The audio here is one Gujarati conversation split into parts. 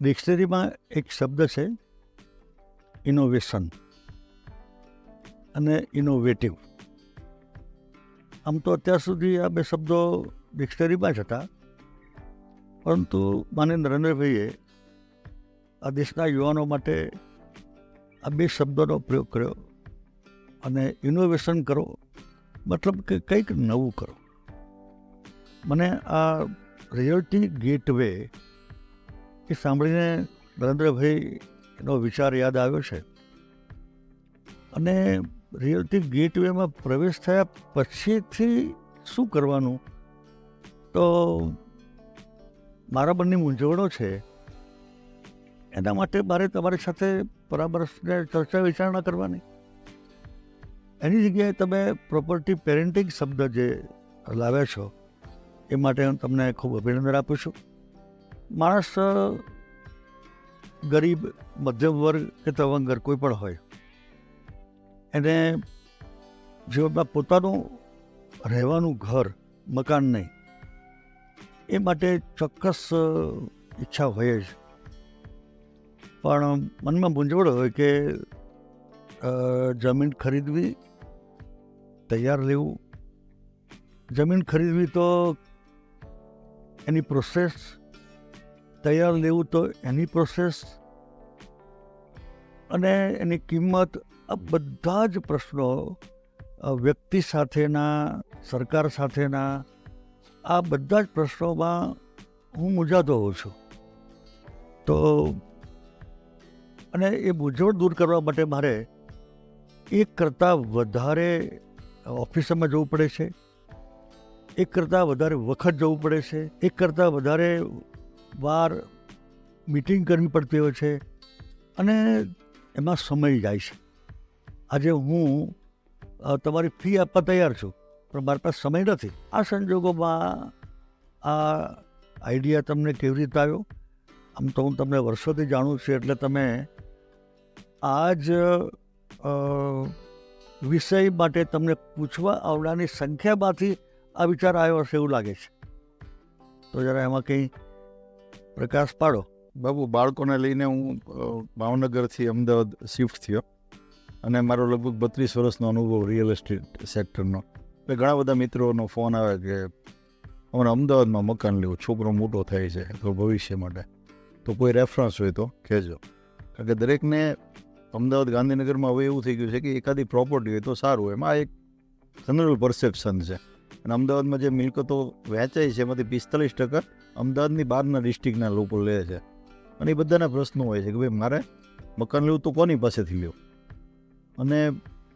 ડિક્શનરીમાં એક શબ્દ છે ઇનોવેશન અને ઇનોવેટિવ. આમ તો અત્યાર સુધી આ બે શબ્દો ડિક્શનરીમાં જ હતા, પરંતુ માનનીય નરેન્દ્રભાઈએ આ દેશના યુવાનો માટે આ બે શબ્દોનો પ્રયોગ કર્યો અને ઇનોવેશન કરો મતલબ કે કંઈક નવું કરો. મને આ રિયલ્ટી ગેટવે એ સાંભળીને નરેન્દ્રભાઈનો વિચાર યાદ આવ્યો છે. અને રિયલ્ટી ગેટવેમાં પ્રવેશ થયા પછીથી શું કરવાનું, તો મારા બંને મૂંઝવણો છે. એના માટે મારે તમારી સાથે પરામર્શને ચર્ચા વિચારણા કરવાની. એની જગ્યાએ તમે પ્રોપર્ટી પેરેન્ટિંગ શબ્દ જે લાવ્યા છો એ માટે હું તમને ખૂબ અભિનંદન આપું છું. માણસ ગરીબ, મધ્યમ વર્ગ કે તવંગર કોઈ પણ હોય, એને જીવનમાં પોતાનું રહેવાનું ઘર, મકાન નહીં, એ માટે ચોક્કસ ઈચ્છા હોય જ. પણ મનમાં મૂંઝવણ હોય કે જમીન ખરીદવી, તૈયાર લેવું, જમીન ખરીદવી તો એની પ્રોસેસ, તૈયાર લેવું તો એની પ્રોસેસ, અને એની કિંમત, આ બધા જ પ્રશ્નો વ્યક્તિ સાથેના, સરકાર સાથેના, આ બધા જ પ્રશ્નોમાં હું મૂંઝાતો હોઉં છું. તો અને એ મૂંઝવણ દૂર કરવા માટે મારે એક કરતાં વધારે ઓફિસમાં જવું પડે છે, એક કરતાં વધારે વખત જવું પડે છે, એક કરતાં વધારે વાર મીટિંગ કરવી પડતી હોય છે, અને એમાં સમય જાય છે. આજે હું તમારી ફી આપવા તૈયાર છું, પણ મારી પાસે સમય નથી. આ સંજોગોમાં આ આઈડિયા તમને કેવી રીતે આવ્યો? આમ તો હું તમને વર્ષોથી જાણું છું, એટલે તમે આ જ વિષય માટે તમને પૂછવા આવનારની સંખ્યામાંથી આ વિચાર આવ્યો હશે એવું લાગે છે. તો જરા એમાં કંઈ પ્રકાશ પાડો. બાબુ, બાળકોને લઈને હું ભાવનગરથી અમદાવાદ શિફ્ટ થયો અને મારો લગભગ 32 વર્ષનો અનુભવ રિયલ એસ્ટેટ સેક્ટરનો. એટલે ઘણા બધા મિત્રોનો ફોન આવે કે અમારે અમદાવાદમાં મકાન લેવું, છોકરો મોટો થાય છે તો ભવિષ્ય માટે, તો કોઈ રેફરન્સ હોય તો કહેજો. કારણ કે દરેકને અમદાવાદ, ગાંધીનગરમાં હવે એવું થઈ ગયું છે કે એકાદી પ્રોપર્ટી હોય તો સારું. એમાં એક જનરલ પરસેપ્શન છે. અને અમદાવાદમાં જે મિલકતો વેચાય છે એમાંથી 45% અમદાવાદની બહારના ડિસ્ટ્રિક્ટના લોકો લે છે. અને એ બધાના પ્રશ્નો હોય છે કે ભાઈ મારે મકાન લેવું તો કોની પાસેથી લેવું. અને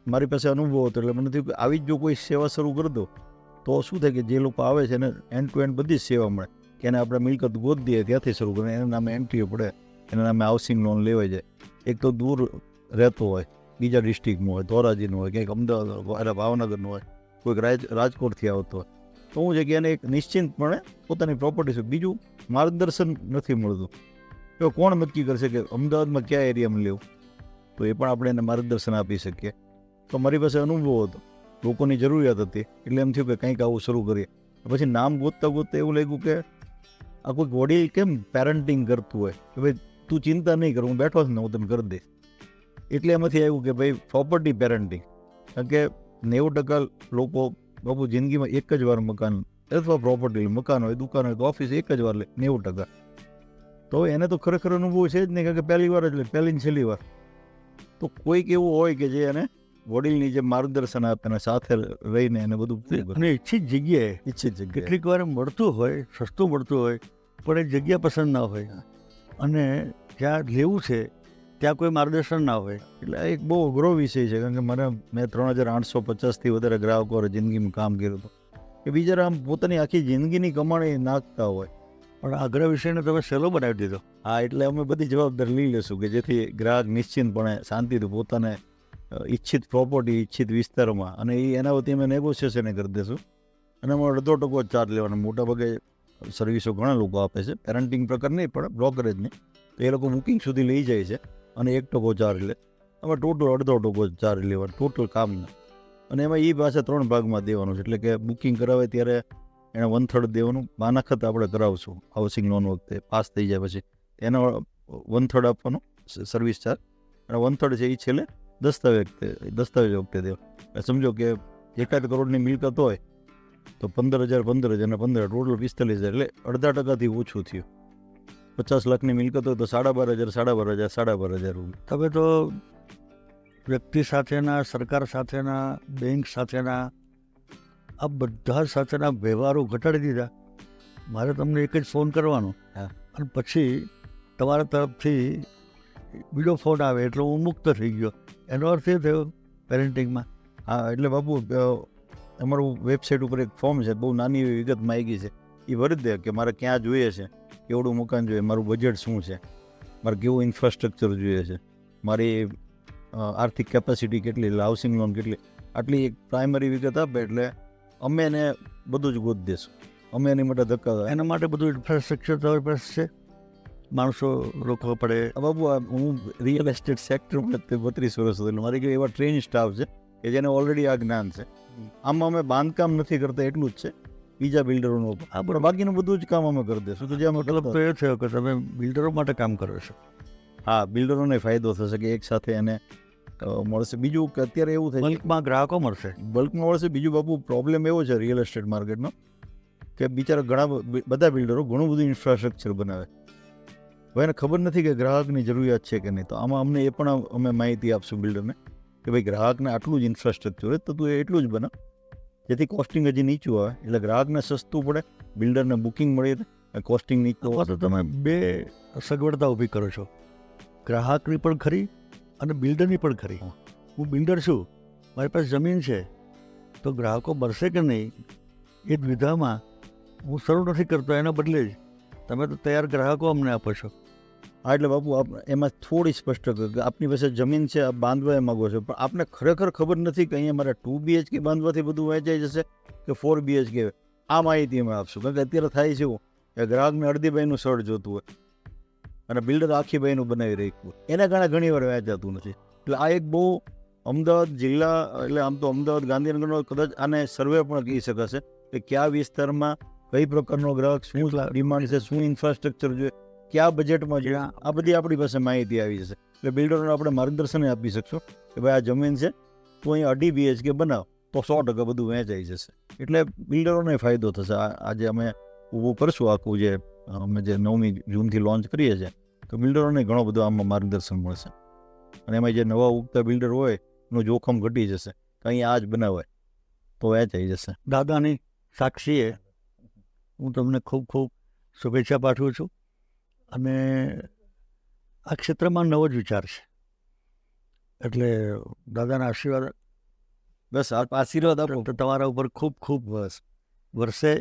મારી પાસે અનુભવ હતો એટલે મને થયું કે આવી જ જો કોઈ સેવા શરૂ કરી દો તો શું થાય કે જે લોકો આવે છે એને એન્ડ ટુ એન્ડ બધી જ સેવા મળે. કે એને આપણે મિલકત ગોત દઈએ ત્યાંથી શરૂ કરીએ, એના નામે એન્ટ્રીઓ પડે, એના નામે હાઉસિંગ લોન લેવાય જાય. એક તો દૂર રહેતો હોય, બીજા ડિસ્ટ્રિક્ટનું હોય, ધોરાજીનું હોય, ક્યાંક અમદાવાદ એટલે ભાવનગરનું હોય, કોઈક રાજકોટથી આવતો હોય, તો હું છે કે એને એક નિશ્ચિંતપણે પોતાની પ્રોપર્ટી છે. બીજું માર્ગદર્શન નથી મળતું. તો કોણ નક્કી કરશે કે અમદાવાદમાં કયા એરિયામાં લેવું? તો એ પણ આપણે એને માર્ગદર્શન આપી શકીએ. તો મારી પાસે અનુભવ હતો, લોકોની જરૂરિયાત હતી, એટલે એમ થયું કે કંઈક આવું શરૂ કરીએ. પછી નામ ગોતતા ગોતતા એવું લાગ્યું કે આ કોઈક વડીલ કેમ પેરેન્ટિંગ કરતું હોય કે ભાઈ તું ચિંતા નહીં કર, હું બેઠો છું ને હું તને કરી દઈશ. એટલે એમાંથી આવ્યું કે ભાઈ પ્રોપર્ટી પેરેન્ટિંગ. કારણ કે 90% લોકો બાબુ જિંદગીમાં એક જ વાર મકાન અથવા પ્રોપર્ટી, મકાન હોય, દુકાન હોય, ઓફિસ એક જ વાર લે, 90%. તો એને તો ખરેખર અનુભવ છે જ નહીં, કારણ કે પહેલી વાર જ લે, પહેલી ને છેલ્લી વાર. તો કોઈક એવું હોય કે જે એને વડીલની જે માર્ગદર્શન આપે અને સાથે રહીને એને બધું અને ઈચ્છિત જગ્યાએ કેટલીક વાર મળતું હોય, સસ્તું મળતું હોય, પણ એ જગ્યા પસંદ ના હોય, અને જ્યાં લેવું છે ત્યાં કોઈ માર્ગદર્શન ના હોય. એટલે એક બહુ અઘરો વિષય છે. કારણ કે મેં 3850થી વધારે ગ્રાહકો જિંદગીમાં કામ કર્યું હતું કે બિચારા આમ પોતાની આખી જિંદગીની કમાણી નાખતા હોય, પણ અઘરા વિષયને તમે સહેલો બનાવી દીધો. હા, એટલે અમે બધી જવાબદારી લઈ લેશું કે જેથી ગ્રાહક નિશ્ચિંતપણે શાંતિથી પોતાને ઈચ્છિત પ્રોપર્ટી, ઈચ્છિત વિસ્તારમાં, અને એના વતી અમે નેગોશિએશન કરી દઈશું. અને અમારો 1.5% ચાર્જ લેવાનો. મોટાભાગે સર્વિસો ઘણા લોકો આપે છે, પેરેન્ટિંગ પ્રકાર નહીં પણ બ્રોકરેજની, તો એ લોકો બુકિંગ સુધી લઈ જાય છે અને 1% ચાર્જ લે. અમે ટોટલ 1.5% ચાર્જ લેવાનો, ટોટલ કામના. અને એમાં એ પાસે 3 ભાગમાં દેવાનું છે. એટલે કે બુકિંગ કરાવે ત્યારે એને 1/3 દેવાનું, માનાખત આપણે કરાવશું હાઉસિંગ લોન વખતે પાસ થઈ જાય પછી. એનો 1/3 આપવાનો સર્વિસ ચાર્જ, અને 1/3 છે એ છેલ્લે દસ્તાવેજ વખતે દેવો. સમજો કે 1 કરોડની મિલકત હોય તો 15,000 અને 15 ટોટલ 45,000, એટલે 0.5%થી ઓછું થયું. 50 લાખની મિલકત હોય તો 12,500 રૂપિયા. તમે તો વ્યક્તિ સાથેના, સરકાર સાથેના, બેંક સાથેના, આ બધા સાથેના વ્યવહારો ઘટાડી દીધા. મારે તમને એક જ ફોન કરવાનો, હા. અને પછી તમારા તરફથી બીજો ફોન આવે એટલે હું મુક્ત થઈ ગયો. એનો અર્થ એ થયો પેરેન્ટિંગમાં. હા, એટલે બાપુ અમારું વેબસાઇટ ઉપર એક ફોર્મ છે, બહુ નાની એવી વિગત માંગી છે, એ ભરી દે કે મારે ક્યાં જોઈએ છે, કેવડું મકાન જોઈએ, મારું બજેટ શું છે, મારે કેવું ઇન્ફ્રાસ્ટ્રક્ચર જોઈએ છે, મારી આર્થિક કેપેસિટી કેટલી, એટલે હાઉસિંગ લોન કેટલી, આટલી એક પ્રાઇમરી વિગત આપે એટલે અમે એને બધું જ ગોત દેશું. અમે એની માટે ધક્કા એના માટે બધું ઇન્ફ્રાસ્ટ્રક્ચર તમારી પાસે છે, માણસો રોકવા પડે. બાબુ હું રિયલ એસ્ટેટ સેક્ટરમાં 32 વર્ષ એટલે મારી કોઈ એવા ટ્રેન સ્ટાફ છે કે જેને ઓલરેડી આ જ્ઞાન છે. આમાં અમે બાંધકામ નથી કરતા એટલું જ છે, બીજા બિલ્ડરોનું આ બરાબર. બાકીનું બધું જ કામ અમે કરી દઈશું. તો જે અમે મતલબ તો એ થયો કે તમે બિલ્ડરો માટે કામ કરો છો. હા, બિલ્ડરોને ફાયદો થશે કે એક સાથે એને મળશે. બીજું કે અત્યારે એવું થાય બલ્કમાં ગ્રાહકો મળશે. બલ્કમાં મળશે. બીજું બાપુ પ્રોબ્લેમ એવો છે રિયલ એસ્ટેટ માર્કેટનો કે બિચારા ઘણા બધા બિલ્ડરો ઘણું બધું ઇન્ફ્રાસ્ટ્રક્ચર બનાવે, હવે એને ખબર નથી કે ગ્રાહકની જરૂરિયાત છે કે નહીં. તો આમાં અમને એ પણ અમે માહિતી આપશું બિલ્ડરને કે ભાઈ ગ્રાહકને આટલું જ ઇન્ફ્રાસ્ટ્રક્ચર હોય તો તું એટલું જ બનાવ, જેથી કોસ્ટિંગ હજી નીચું આવે, એટલે ગ્રાહકને સસ્તું પડે, બિલ્ડરને બુકિંગ મળી રહે, કોસ્ટિંગ નીચું. અથવા તો તમે બે સગવડતા ઊભી કરો છો, ગ્રાહકની પણ ખરી અને બિલ્ડરની પણ ખરી. હું બિલ્ડર છું, મારી પાસે જમીન છે, તો ગ્રાહકો મળશે કે નહીં એ દ્વિધામાં હું શરૂ નથી કરતો. એના બદલે જ તમે તો તૈયાર ગ્રાહકો અમને આપો છો. હા, એટલે બાપુ એમાં થોડી સ્પષ્ટ કહ્યું કે આપની પાસે જમીન છે, આપ બાંધવા માગો છો, પણ આપને ખરેખર ખબર નથી કે અહીંયા મારે 2 BHK બાંધવાથી બધું વહેંચાઈ જશે કે 4 BHK. આ માહિતી અમે આપશું. કારણ કે અત્યારે થાય છે એવું કે ગ્રાહકને અડધી બાઈનું શર્ટ જોતું હોય અને બિલ્ડર આખી બાઈનું બનાવી રાખ્યું, એના કારણે ઘણી વાર વહેંચાતું નથી. એટલે આ એક બહુ અમદાવાદ જિલ્લા, એટલે આમ તો અમદાવાદ ગાંધીનગરનો કદાચ આને સર્વે પણ કહી શકાશે કે કયા વિસ્તારમાં કઈ પ્રકારનો ગ્રાહક, શું ડિમાન્ડ છે, શું ઇન્ફ્રાસ્ટ્રક્ચર જોઈએ, કયા બજેટમાં જોઈએ, આ બધી આપણી પાસે માહિતી આવી જશે. એટલે બિલ્ડરોને આપણે માર્ગદર્શન આપી શકશું કે ભાઈ આ જમીન છે તો અહીં 2.5 BHK બનાવ તો 100% બધું વહેંચાઈ જશે. એટલે બિલ્ડરોને ફાયદો થશે. આજે અમે ઊભું કરશું આખું, જે અમે જે 9મી જૂનથી લોન્ચ કરીએ છીએ, તો બિલ્ડરોને ઘણો બધો આમાં માર્ગદર્શન મળશે. અને એમાં જે નવા ઉગતા બિલ્ડર હોય એનું જોખમ ઘટી જશે કે અહીંયા આ જ બનાવાય તો વહેંચાઈ જશે. દાદાની સાક્ષીએ હું તમને ખૂબ ખૂબ શુભેચ્છા પાઠવું છું. અને આ ક્ષેત્રમાં નવો જ વિચાર છે, એટલે દાદાના આશીર્વાદ બસ આશીર્વાદ આપો તમારા ઉપર ખૂબ ખૂબ વરસે.